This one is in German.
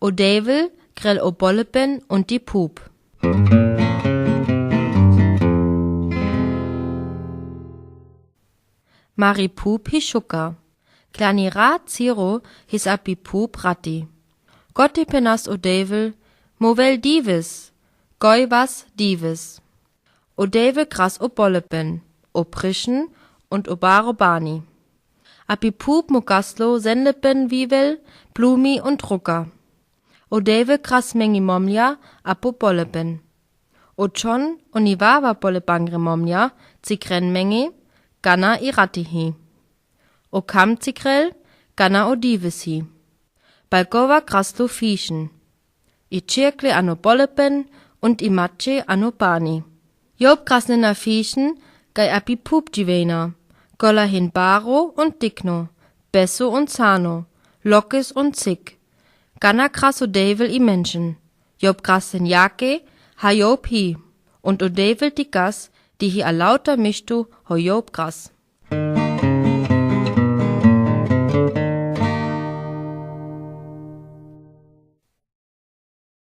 O Devel, grell o Bolleben und die Pup. Mari Pup hi Schuka. Klani Rat Ziro his api Pup Ratti. Gotti penas o Devel, movel divis, goi was divis. O Devel gras o Bolleben, o Prischen und o Baro Bani. Api Pup mo Gaslo Sendeben Vivel, Blumi und Rucker. O Devel gras mengi Momja apo Bolleben. O John o Niwawa Bollebangre Momja, zikren mengi, Ganna i Rattihi. O Kam zikrel, Ganna o Divisi. Balgova graslo Fischen. I Cirkle ano Bolleben und i Matsche ano Bani. Job grasnena Fischen, gai api Pup Jivena. Golla hin Baro und Digno, Besso und Sano, Lockes und Zick. Ganna gras o Devel i Menschen. Job grasen Jake, ha Job hi. Und o Devel die Gas, die hi a lauter Mischtu ho Job gras.